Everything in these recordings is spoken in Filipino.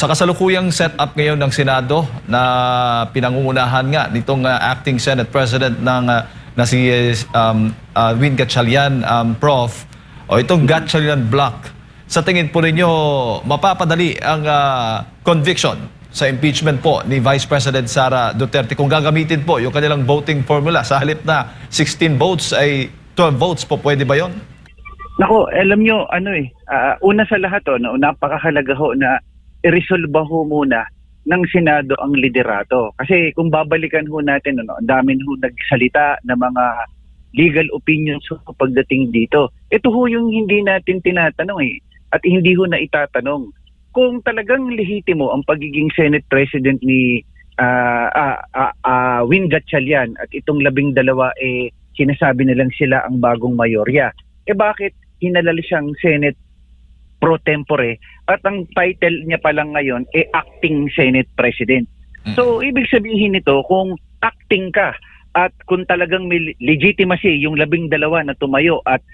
Sa kasalukuyang setup ngayon ng Senado na pinangungunahan nga nitong acting Senate President ng na si Win Gatchalian, Prof. O itong Gatchalian Block, sa tingin po ninyo mapapadali ang conviction sa impeachment po ni Vice President Sara Duterte kung gagamitin po yung kanilang voting formula sa halip na 16 votes ay 12 votes po, pwede ba yon? Nako, alam nyo, una sa lahat, napakahalaga ho na i-resolve ho muna ng Senado ang liderato. Kasi kung babalikan ho natin, ang dami ho nagsalita na mga legal opinions ho pagdating dito. Ito ho yung hindi natin tinatanong at hindi ho na itatanong. Kung talagang lehitimo ang pagiging Senate President ni Win Gatchalian at itong 12 sinasabi nilang sila ang bagong mayorya, bakit hinalal siyang Senate pro tempore at ang title niya pa lang ngayon acting Senate President. So ibig sabihin nito, kung acting ka at kung talagang may legitimacy yung 12 na tumayo at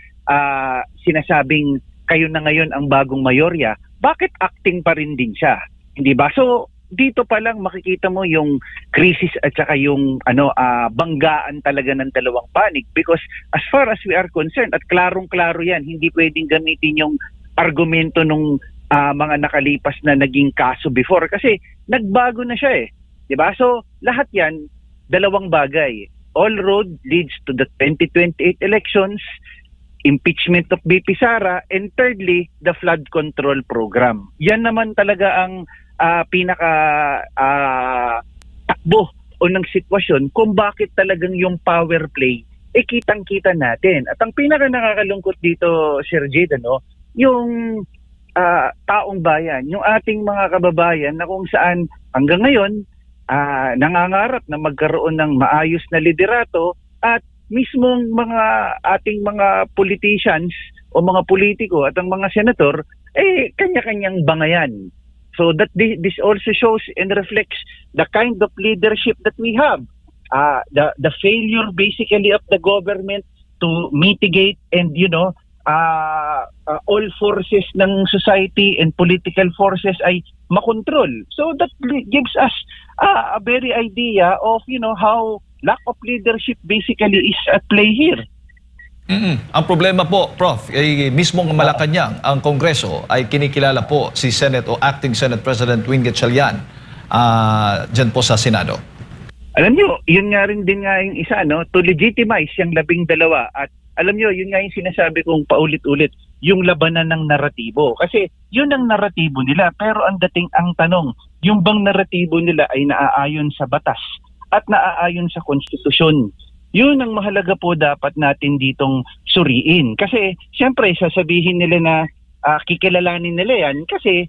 sinasabing kayo na ngayon ang bagong mayorya, bakit acting pa rin din siya? Hindi ba? So dito pa lang makikita mo yung crisis at saka yung banggaan talaga ng dalawang panig, because as far as we are concerned, at klarong-klaro yan, hindi pwedeng gamitin yung argumento nung mga nakalipas na naging kaso before kasi nagbago na siya 'di ba? So lahat yan dalawang bagay. All road leads to the 2028 elections, impeachment of VP Sara, and thirdly, the flood control program. Yan naman talaga ang pinaka takbo o ng sitwasyon kung bakit talagang yung power play kitang-kita natin. At ang pinaka nakakalungkot dito, Sir Jade, yung taong bayan, yung ating mga kababayan na kung saan hanggang ngayon nangangarap na magkaroon ng maayos na liderato at mismong ating mga politicians o mga politiko at ang mga senator kanya-kanyang bangayan. So that this also shows and reflects the kind of leadership that we have. The failure basically of the government to mitigate and all forces ng society and political forces ay makontrol. So that gives us a very idea of how lack of leadership basically is at play here. Ang problema po, Prof, ay mismong Malacanang, ang Kongreso ay kinikilala po si Senate o Acting Senate President Win Gatchalian dyan po sa Senado. Alam nyo, yun nga rin din nga yung isa, to legitimize yung 12 at alam nyo, yun nga yung sinasabi kong paulit-ulit, yung labanan ng naratibo. Kasi yun ang naratibo nila, pero ang tanong, yung bang naratibo nila ay naaayon sa batas at naaayon sa konstitusyon? Yun ang mahalaga po dapat natin ditong suriin. Kasi siyempre sasabihin nila na kikilalanin nila yan kasi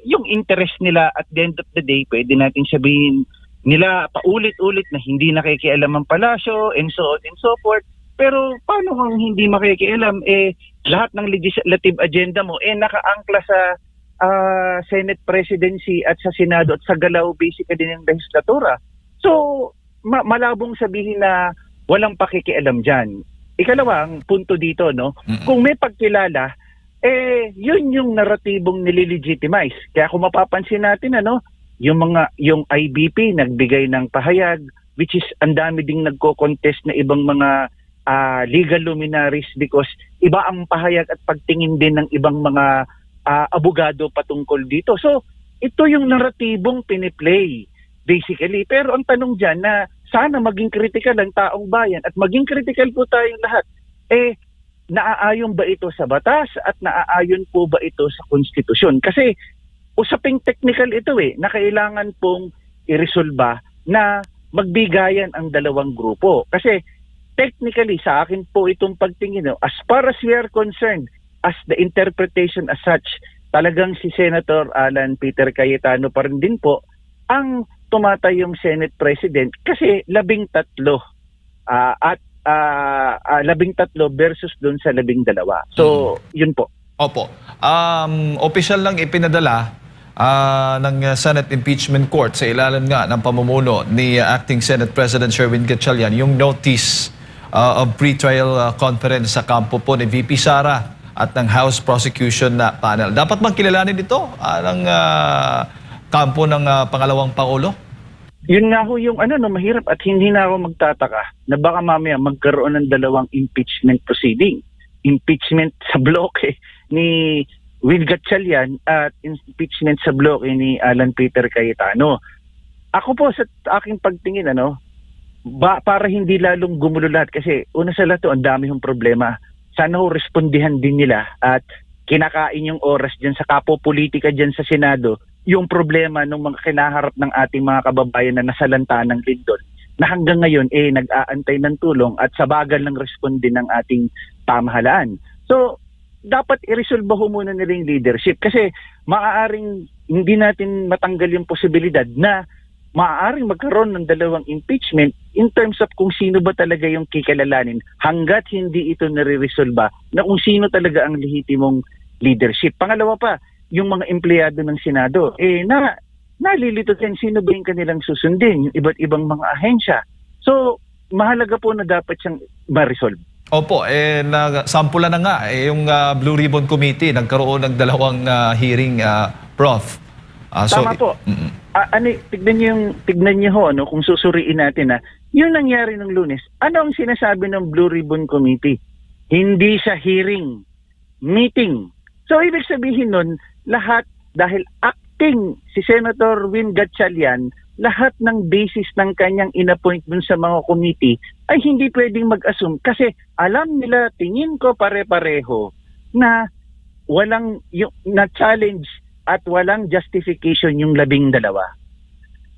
yung interest nila at the end of the day, pwede natin sabihin nila paulit-ulit na hindi nakikialam ang palasyo and so on and so forth. Pero paano kung hindi makikialam, lahat ng legislative agenda mo nakaangkla sa Senate presidency at sa Senado at sa galaw basically ng legislatura. So malabong sabihin na walang pakikialam dyan. Ikalawang punto dito, kung may pagkilala, yun yung naratibong nililegitimize. Kaya kung mapapansin natin, yung IBP nagbigay ng pahayag, which is ang dami ding nagko-contest na ibang mga legal luminaries because iba ang pahayag at pagtingin din ng ibang mga abogado patungkol dito. So, ito yung naratibong piniplay basically. Pero ang tanong dyan na sana maging critical ang taong bayan at maging critical po tayong lahat. Naaayon ba ito sa batas at naaayon po ba ito sa konstitusyon? Kasi usaping technical ito na kailangan pong iresolba na magbigayan ang dalawang grupo. Kasi technically sa akin po itong pagtingin, as far as we are concerned, as the interpretation as such, talagang si Senator Alan Peter Cayetano pa rin din po ang tumatayong Senate President kasi 13 at 13 versus dun sa 12. So, yun po. Opo. Opisyal lang ipinadala ng Senate Impeachment Court sa ilalim nga ng pamumuno ni Acting Senate President Win Gatchalian yung notice of pre-trial conference sa kampo po ni VP Sara at ng House Prosecution na panel. Dapat bang kilalanin ito ng kampo ng pangalawang Pangulo? Yun nga ho yung mahirap at hindi na ako magtataka na baka mamaya magkaroon ng dalawang impeachment proceeding. Impeachment sa bloke ni Will Gatchalian at impeachment sa bloke ni Alan Peter Cayetano. Ako po sa aking pagtingin para hindi lalong gumulo lahat kasi una sa lahat ang dami hong problema. Sana ho respondihan din nila at kinakain yung oras dyan sa kapopolitika dyan sa Senado yung problema ng mga kinaharap ng ating mga kababayan na nasalanta ng lindol na hanggang ngayon nag-aantay ng tulong at sa bagal ng responde ng ating pamahalaan. So, dapat i-resolve ho muna nila yung leadership kasi maaaring hindi natin matanggal yung posibilidad na maaaring magkaroon ng dalawang impeachment in terms of kung sino ba talaga yung kikilalanin hanggat hindi ito nare-resolve na kung sino talaga ang lehitimong leadership. Pangalawa pa, yung mga empleyado ng Senado, nalilito din sino ba yung kanilang susundin, yung iba't ibang mga ahensya. So, mahalaga po na dapat siyang ma-resolve. Opo, sampulan na nga yung Blue Ribbon Committee, nagkaroon ng dalawang hearing, Prof. Tama po. Tignan niyo ho, kung susuriin natin yung nangyari ng Lunes, ano ang sinasabi ng Blue Ribbon Committee? Hindi siya hearing, meeting. So, ibig sabihin nun, lahat dahil acting si Senator Win Gatchalian, lahat ng basis ng kanyang inappoint dun sa mga committee ay hindi pwedeng mag-assume kasi alam nila, tingin ko pare-pareho na walang na challenge at walang justification yung 12.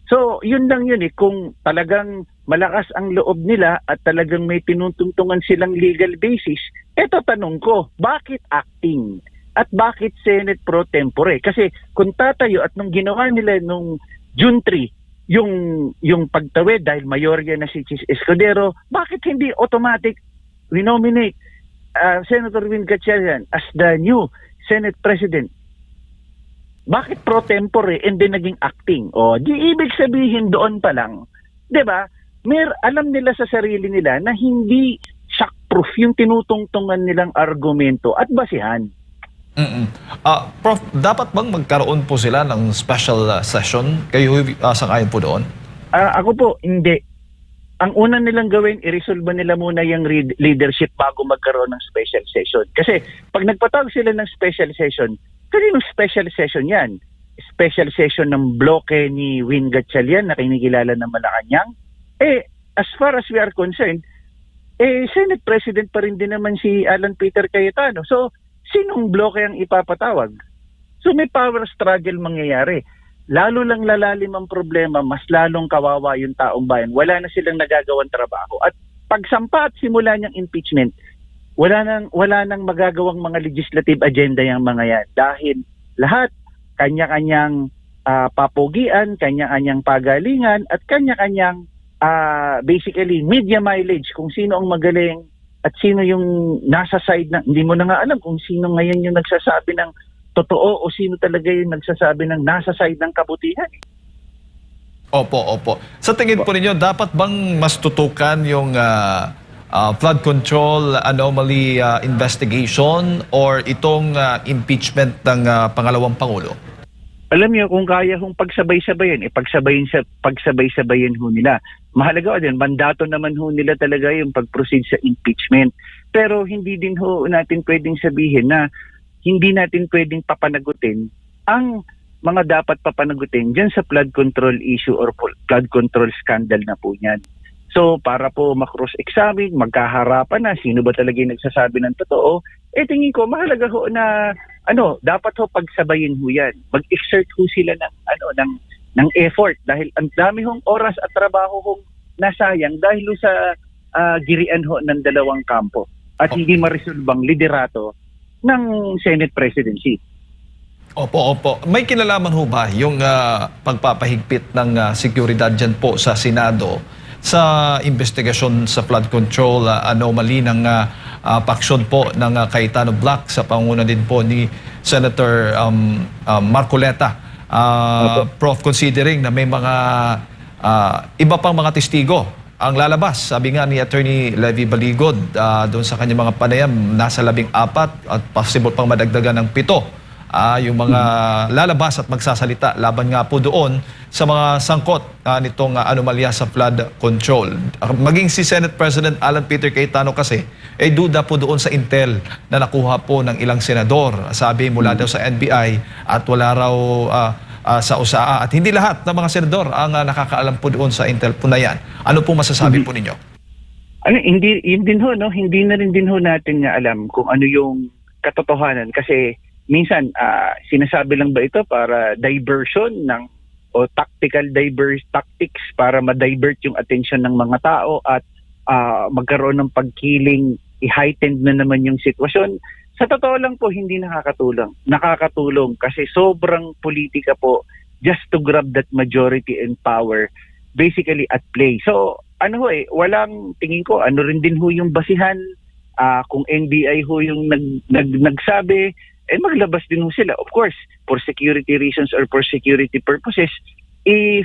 So, yun lang yun kung talagang malakas ang loob nila at talagang may tinutungtungan silang legal basis, eto tanong ko, bakit acting? At bakit Senate pro tempore? Kasi kung tatayo at nung ginawa nila nung June 3, yung pagtawid dahil mayorya na si Chis Escudero, bakit hindi automatic we nominate Senator Win Gatchalian as the new Senate President? Bakit pro tempore and then naging acting? Di ibig sabihin doon pa lang, 'di ba? Alam nila sa sarili nila na hindi shock-proof yung tinutungtungan nilang argumento at basihan. Prof, dapat bang magkaroon po sila ng special session? Kayo sangayon po doon? Ako po, hindi. Ang una nilang gawin, i-resolve nila muna yung leadership bago magkaroon ng special session. Kasi pag nagpatawag sila ng special session, kaninong special session yan? Special session ng bloke ni Win Gatchalian na kinikilala ng Malacanang? As far as we are concerned, Senate President pa rin din naman si Alan Peter Cayetano. So, sinong bloke ang ipapatawag? So may power struggle mangyayari. Lalo lang lalalim ang problema, mas lalong kawawa yung taong bayan. Wala na silang nagagawang trabaho. At pagsampa at simula niyang impeachment, wala nang magagawang mga legislative agenda yung mga yan. Dahil lahat, kanya-kanyang papogian, kanya-kanyang pagalingan, at kanya-kanyang basically media mileage kung sino ang magaling at sino yung nasa side ng, hindi mo na nga alam kung sino ngayon yung nagsasabi ng totoo o sino talaga yung nagsasabi ng nasa side ng kabutihan. Opo. Sa tingin po ninyo, dapat bang mas tutukan yung flood control anomaly investigation or itong impeachment ng pangalawang Pangulo? Alam niyo, kung kaya hong pagsabay-sabayan, pagsabay-sabayan ho nila. Mahalaga din, mandato naman ho nila talaga yung pag-proceed sa impeachment. Pero hindi din ho natin pwedeng sabihin na hindi natin pwedeng papanagutin ang mga dapat papanagutin dyan sa flood control issue or flood control scandal na po niyan. So, para po makross-examine, magkaharapan na sino ba talaga yung nagsasabi ng totoo, tingin ko mahalaga ho na dapat ho pagsabayin ho yan. Mag-exert ho sila ng effort dahil ang dami hong oras at trabaho hong nasayang dahil ho sa girian ho ng dalawang kampo at hindi maresolbang liderato ng Senate presidency. Opo. May kinalaman ho ba yung pagpapahigpit ng seguridad dyan po sa Senado sa investigasyon sa flood control anomaly ng paksyon po ng Cayetano Black sa panguna din po ni Senator Marcoleta? Prof, considering na may mga iba pang mga testigo ang lalabas. Sabi nga ni Attorney Levy Baligod, doon sa kanyang mga panayam, nasa 14 at possible pang madagdagan ng 7. Yung mga lalabas at magsasalita laban nga po doon sa mga sangkot nitong anomalya sa flood control. Maging si Senate President Alan Peter Cayetano kasi ay duda po doon sa intel na nakuha po ng ilang senador. Sabi mula daw sa NBI at wala raw sa USAA. At hindi lahat ng mga senador ang nakakaalam po doon sa intel po na yan. Ano po masasabi po ninyo? Hindi, yun din ho, no? Hindi na rin din ho natin nga alam kung ano yung katotohanan kasi minsan, sinasabi lang ba ito para diversion o tactical tactics para ma-divert yung attention ng mga tao at magkaroon ng pagkiling, i-heightened na naman yung sitwasyon. Sa totoo lang po, hindi nakakatulong. Nakakatulong kasi sobrang politika po just to grab that majority and power basically at play. So, walang tingin ko, ano rin din ho yung basihan kung NBI ho yung nagsabi, maglabas din ho sila. Of course, for security reasons or for security purposes, if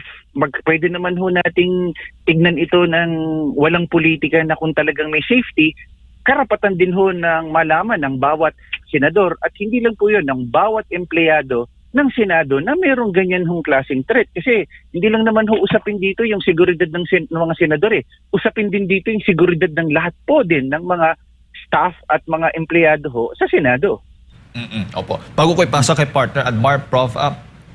pwede naman ho nating tignan ito ng walang politika na kung talagang may safety, karapatan din ho ng malaman ng bawat senador at hindi lang po yun, ng bawat empleyado ng Senado na mayroong ganyan hong klaseng threat. Kasi hindi lang naman ho usapin dito yung seguridad ng mga senador Usapin din dito yung seguridad ng lahat po din ng mga staff at mga empleyado ho sa Senado. Opo. Bago ko ipasa kay partner Admar, Prof,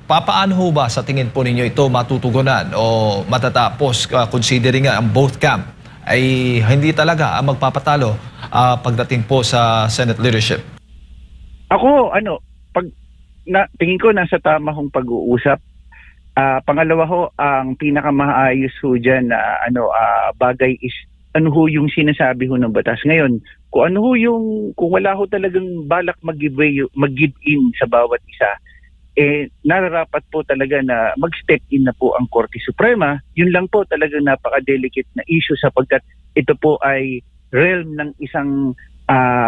papaano ho ba sa tingin po ninyo ito matutugunan o matatapos considering nga ang both camp ay hindi talaga ang magpapatalo pagdating po sa Senate leadership? Ako, tingin ko nasa tama hong pag-uusap. Pangalawa ho, ang pinakamaayos ho dyan na bagay is ano ho yung sinasabi ho ng batas. Ngayon, kung wala ho talagang balak mag-give in sa bawat isa, nararapat po talaga na mag-step in na po ang Korte Suprema. Yun lang po talaga napaka-delicate na issue sapagkat ito po ay realm ng isang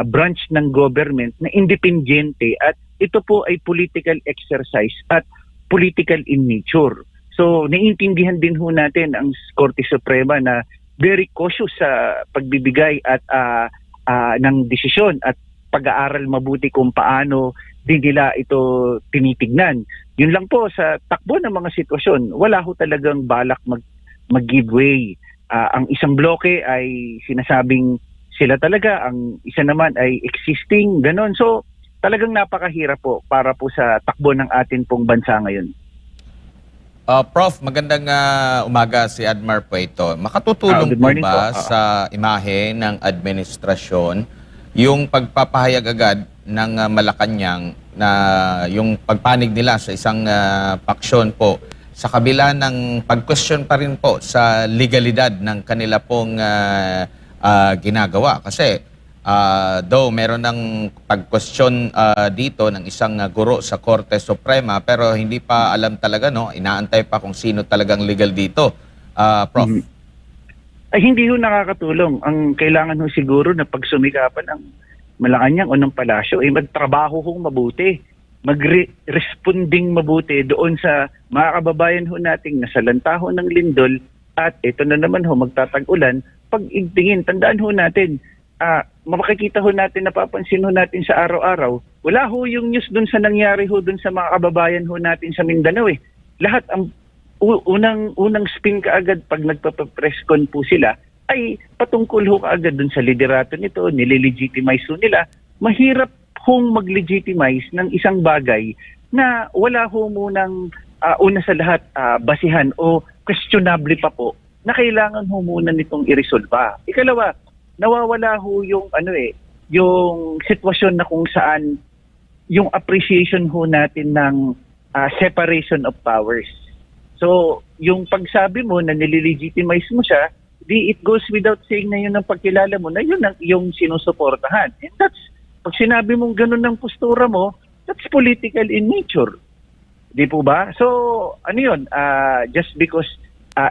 branch ng government na independyente at ito po ay political exercise at political in nature. So, naiintindihan din ho natin ang Korte Suprema na very cautious sa pagbibigay at ng desisyon at pag-aaral mabuti kung paano din nila ito tinitignan. Yun lang po sa takbo ng mga sitwasyon, wala ho talagang balak mag-give way. Ang isang bloke ay sinasabing sila talaga, ang isa naman ay existing, ganon. So talagang napakahirap po para po sa takbo ng atin pong bansa ngayon. Prof, magandang umaga, si Admar po ito. Makatutulong po ba sa imahe ng administrasyon yung pagpapahayag agad ng Malacanang na yung pagpanig nila sa isang paksyon po sa kabila ng pag-question pa rin po sa legalidad ng kanila pong ginagawa? Kasi though meron ng pag-question dito ng isang guro sa Korte Suprema pero hindi pa alam talaga, no? Inaantay pa kung sino talagang legal dito. Prof? Ay, hindi ho nakakatulong. Ang kailangan ho siguro na pagsumikapan ng Malacanang o ng palasyo ay magtrabaho hong mabuti. Mag-responding mabuti doon sa mga kababayan ho nating nasalanta ho ng lindol at ito na naman ho magtatag-ulan. Pag-igtingin, tandaan ho natin, makikita ho natin, napapansin ho natin sa araw-araw, wala ho yung news dun sa nangyari ho dun sa mga kababayan ho natin sa Mindanao Lahat ang unang spin kaagad pag nagpa-press con po sila ay patungkol ho kaagad dun sa liderato nito, nililegitimize ho nila. Mahirap hong mag-legitimize ng isang bagay na wala ho munang una sa lahat basihan o questionable pa po na kailangan ho muna nitong i-resolve. Ikalawa, nawawala ho yung yung sitwasyon na kung saan yung appreciation ho natin ng separation of powers. So, yung pagsabi mo na nililegitimize mo siya, it goes without saying na yun ang pagkilala mo na yun ang yung sinusuportahan. And that's, pag sinabi mong ganun ng postura mo, that's political in nature. Di po ba? So, ano yun? Just because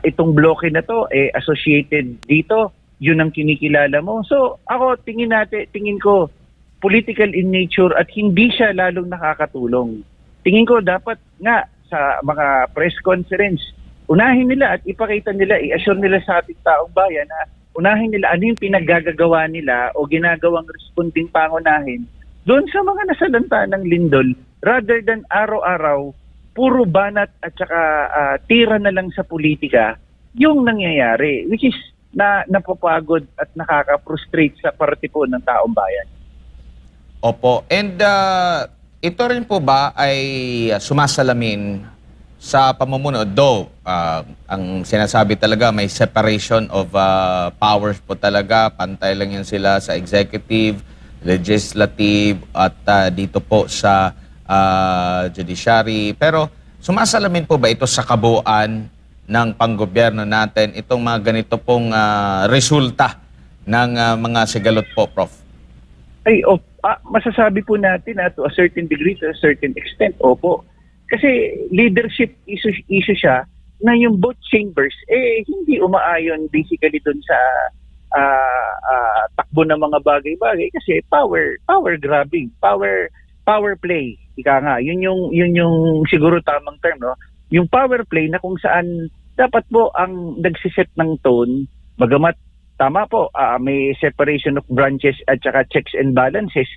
itong bloke na to associated dito, yun ang kinikilala mo. So, ako tingin ko political in nature at hindi siya lalong nakakatulong. Tingin ko dapat nga sa mga press conference, unahin nila at ipakita nila, i-assure nila sa ating taong bayan na unahin nila ano yung pinaggagawa nila o ginagawang responding pangunahin doon sa mga nasalanta ng lindol rather than araw-araw puro banat at saka tira na lang sa politika yung nangyayari, which is napapagod at nakaka-frustrate sa parte po ng taong bayan. Opo. And ito rin po ba ay sumasalamin sa pamumuno? Though, ang sinasabi talaga may separation of powers po talaga. Pantay lang yan sila sa executive, legislative, at dito po sa judiciary. Pero sumasalamin po ba ito sa kabuuan ng panggobyerno natin, itong mga ganito pong resulta ng mga sigalot po, Prof? Masasabi po natin to a certain degree, to a certain extent, opo. Kasi leadership issue siya na yung both chambers hindi umaayon basically dun sa takbo ng mga bagay-bagay kasi power grabbing, power play. Ika nga, yun yung siguro tamang term, no? Yung power play na kung saan dapat po ang nagsiset ng tone, bagamat tama po, may separation of branches at saka checks and balances.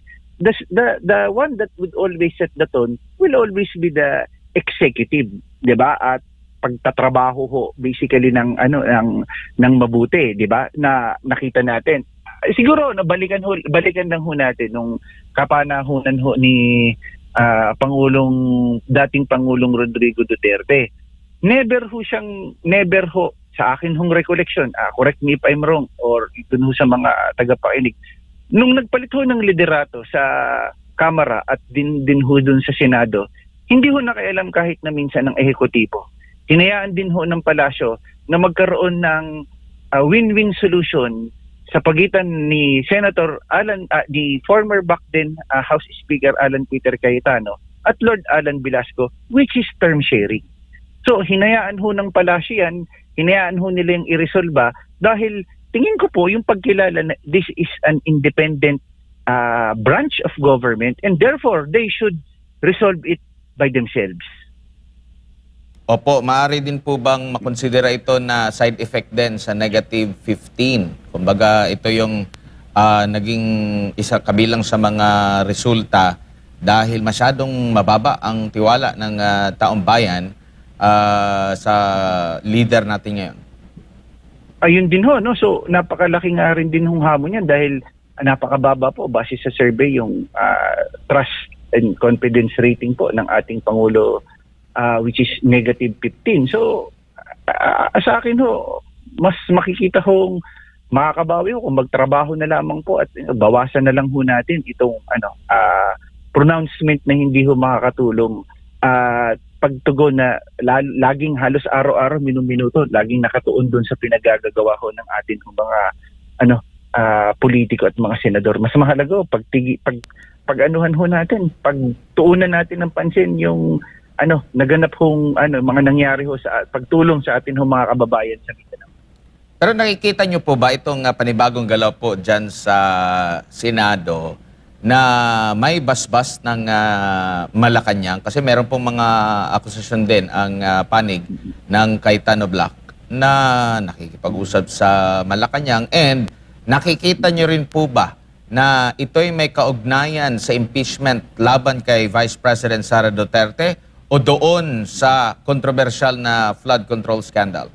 The one that would always set the tone will always be the executive, 'di ba? At pagtatrabaho ho basically ng mabuti, 'di ba? Na nakita natin. Siguro balikan lang ho natin nung kapanahunan ho ni dating Pangulong Rodrigo Duterte. Never ho sa akin hong recollection, correct me if I'm wrong or ito ho sa mga tagapakinig, nung nagpalit ho ng liderato sa Kamara at din ho dun sa Senado, hindi ho nakialam kahit na minsan ng ehekutibo. Hinayaan din ho ng palasyo na magkaroon ng win-win solution sa pagitan ni Senator the former back then House Speaker Alan Peter Cayetano at Lord Alan Velasco, which is term sharing. So hinayaan ho ng palasyo yan, hinayaan ho nila yung iresolba dahil tingin ko po yung pagkilala na this is an independent branch of government and therefore they should resolve it by themselves. Opo, maaari din po bang makonsidera ito na side effect din sa negative 15? Kumbaga, ito yung naging isa kabilang sa mga resulta dahil masyadong mababa ang tiwala ng taong bayan sa leader natin ngayon. Ayun din ho, no? So napakalaki nga rin din hong hamon yan dahil napakababa po base sa survey yung trust and confidence rating po ng ating Pangulo, which is negative 15. So sa akin ho, mas makikita hong makakabawi ho kung magtrabaho na lamang po at bawasan na lang ho natin itong pronouncement na hindi ho makakatulong at pagtugon na laging halos araw-araw, minuto, laging nakatuon doon sa pinagagagawa ho ng atin mga politiko at mga senador. Mas mahalaga pag-anuhan ho natin, pagtuunan natin ng pansin yung naganap hong mga nangyari ho sa pagtulong sa atin ho mga kababayan sa Mindanao. Pero nakikita nyo po ba itong panibagong galaw po dyan sa Senado na may basbas ng Malacanang? Kasi meron pong mga akusasyon din ang panig ng Cayetano Black na nakikipag-usap sa Malacanang, and nakikita nyo rin po ba na ito'y may kaugnayan sa impeachment laban kay Vice President Sara Duterte o doon sa controversial na flood control scandal?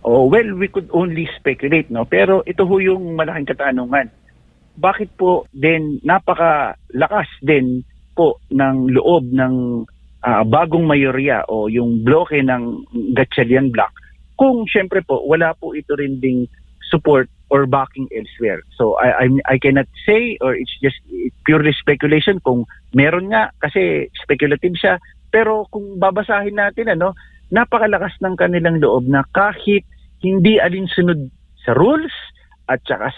Oh, well, we could only speculate, no? Pero ito ho yung malaking katanungan. Bakit po din napakalakas din po ng loob ng bagong mayorya o yung bloke ng Gatchalian Bloc kung syempre po wala po ito rin ding support or backing elsewhere. So I cannot say, or it's just purely speculation kung meron nga kasi speculative siya, pero kung babasahin natin napakalakas ng kanilang loob na kahit hindi alinsunod sa rules at saka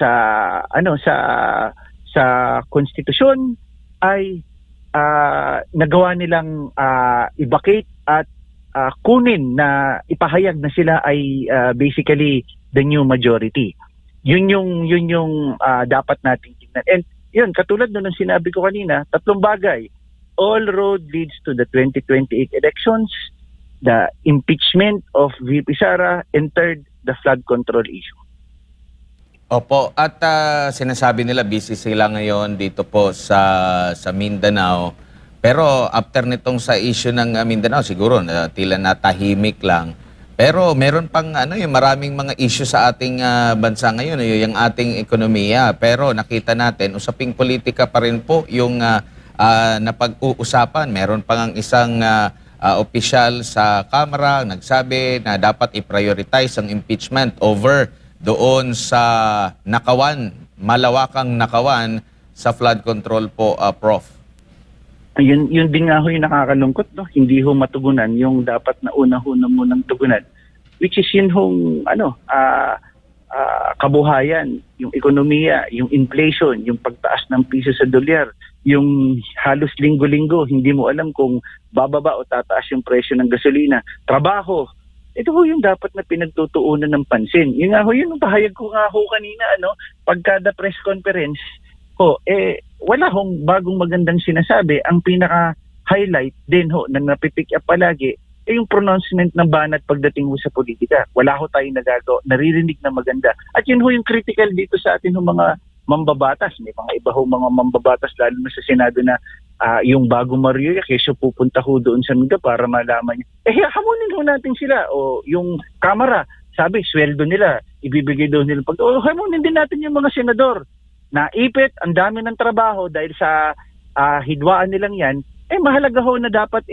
sa konstitusyon ay nagawa nilang i-vacate at kunin na ipahayag na sila ay basically the new majority. Yun yung dapat nating tingnan. And yun, katulad nung sinabi ko kanina, tatlong bagay. All road leads to the 2028 elections. the impeachment of VP Sara, and third, the flood control issue. Opo, at sinasabi nila busy sila ngayon dito po sa Mindanao. Pero after nitong sa issue ng Mindanao, siguro tila natahimik lang. Pero meron pang yung maraming mga issue sa ating bansa ngayon, yung ating ekonomiya. Pero nakita natin, usaping politika pa rin po yung napag-uusapan. Meron pang ang isang opisyal sa Kamara nagsabi na dapat i-prioritize ang impeachment over doon sa nakawan, malawakang nakawan sa flood control po, Prof. Yun din nga ho yung nakakalungkot, no? Hindi ho matugunan yung dapat na una-una munang tugunan, which is yun hong kabuhayan, yung ekonomiya, yung inflation, yung pagtaas ng piso sa dolyar, yung halos linggo-linggo, hindi mo alam kung bababa o tataas yung presyo ng gasolina, trabaho. Ito ho yung dapat na pinagtutuunan ng pansin. Yun nga ho, yun ang pahayag ko nga ho kanina, pagkada press conference, wala hong bagong magandang sinasabi. Ang pinaka-highlight din ho na napipick up palagi yung pronouncement ng Banat pagdating ho sa politika. Wala ho tayong naririnig na maganda. At yun ho yung critical dito sa atin ho mga mambabatas. May mga iba ho mga mambabatas lalo na sa Senado na yung bagong Mario Yaquisio pupunta ho doon sa Mindanao para malaman niya. Hamunin ho natin sila. O yung Kamara, sabi, sweldo nila, ibibigay daw nila. Hamunin din natin yung mga senador. Naipit, ang dami ng trabaho dahil sa hidwaan nilang yan, mahalaga ho na dapat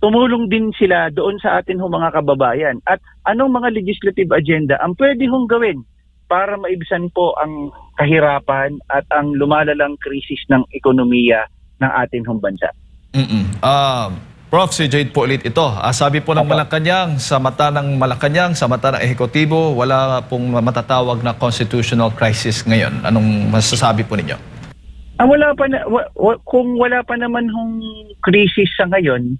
tumulong din sila doon sa atin ho mga kababayan. At anong mga legislative agenda ang pwede hong gawin para maibsan po ang kahirapan at ang lumalalang krisis ng ekonomiya ng atin hong bansa. Prof, si Jade po ulit ito. Sabi po ng Malacanang, sa mata ng Malacanang, sa mata ng ehekutibo, wala pong matatawag na constitutional crisis ngayon. Anong masasabi po ninyo? Kung wala pa naman hong krisis sa ngayon,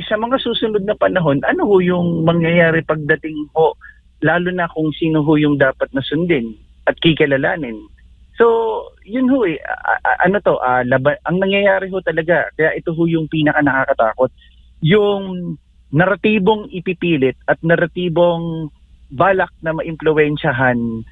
sa mga susunod na panahon, ano ho yung mangyayari pagdating ho, lalo na kung sino ho yung dapat na sundin at kikilalanin. So, yun ho ang nangyayari ho talaga, kaya ito ho yung pinaka nakakatakot, yung naratibong ipipilit at naratibong balak na maimpluwensyahan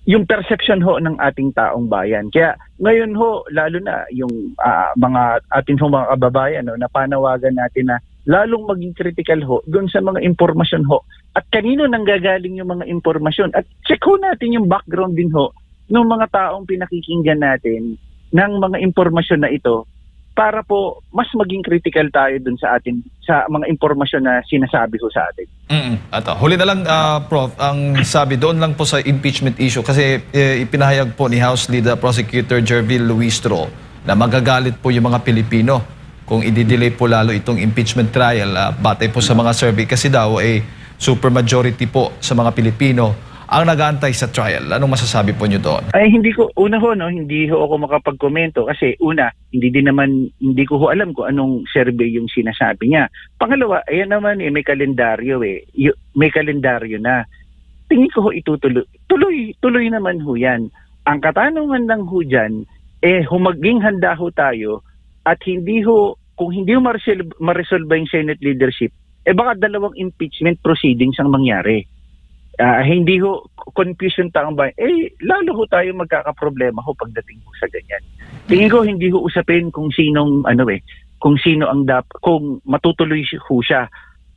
yung perception ho ng ating taong bayan. Kaya ngayon ho, lalo na yung mga atin ho mga kababayan, napanawagan natin na lalong maging critical ho doon sa mga impormasyon ho. At kanino nanggagaling yung mga impormasyon. At check ho natin yung background din ho ng mga taong pinakikinggan natin ng mga impormasyon na ito para po mas maging critical tayo dun sa atin sa mga impormasyon na sinasabi ko sa atin. Huli na lang, Prof, ang sabi doon lang po sa impeachment issue kasi ipinahayag po ni House Leader Prosecutor Jervil Luistro na magagalit po yung mga Pilipino kung i-delay po lalo itong impeachment trial batay po sa mga survey kasi daw super majority po sa mga Pilipino ang nag-aantay sa trial. Anong masasabi po niyo doon? Hindi ko ako makapagkomento kasi hindi ko alam kung anong survey yung sinasabi niya. Pangalawa, ayan naman may kalendaryo may kalendaryo na. Tingin ko ho itutuloy. Tuloy naman ho yan. Ang katanungan lang ho dyan, humaging handa ho tayo at kung hindi ho ma-resolve yung Senate leadership, baka dalawang impeachment proceedings ang mangyari. Hindi ho confusion taong bayan, lalo ho tayo magkakaproblema ho pagdating ho sa ganyan. Tingin ko hindi ho usapin kung sinong kung sino ang kung matutuloy ho siya.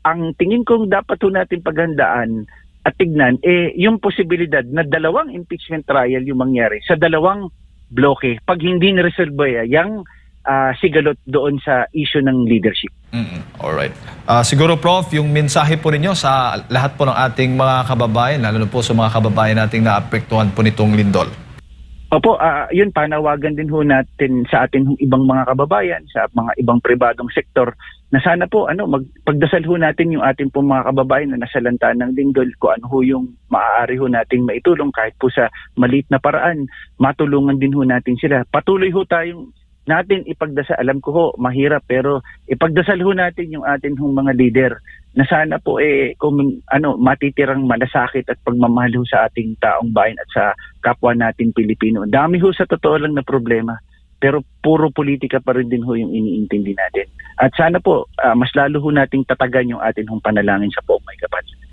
Ang tingin kong dapat ho natin paghandaan at tignan yung posibilidad na dalawang impeachment trial yung mangyari sa dalawang bloke pag hindi na-resolve yung sigalot doon sa issue ng leadership. Alright. Siguro, Prof, yung mensahe po ninyo sa lahat po ng ating mga kababayan, lalo na po sa mga kababayan nating naapektuhan po nitong lindol. Opo, yun, panawagan din ho natin sa ating ibang mga kababayan, sa mga ibang pribadong sektor, na sana po, magpagdasal ho natin yung ating po mga kababayan na nasalanta ng lindol, kung ano ho yung maaari ho nating maitulong kahit po sa maliit na paraan, matulungan din ho natin sila. Patuloy ho tayong natin ipagdasal, alam ko ho, mahirap, pero ipagdasal ho natin yung atin hong mga leader na sana po kung matitirang malasakit at pagmamahal ho sa ating taong bayan at sa kapwa natin Pilipino. Dami ho sa totoo lang na problema. pero puro politika pa rin din ho yung iniintindi natin. At sana po, mas lalo ho nating tatagan yung atin hong panalangin sa poong may kapal.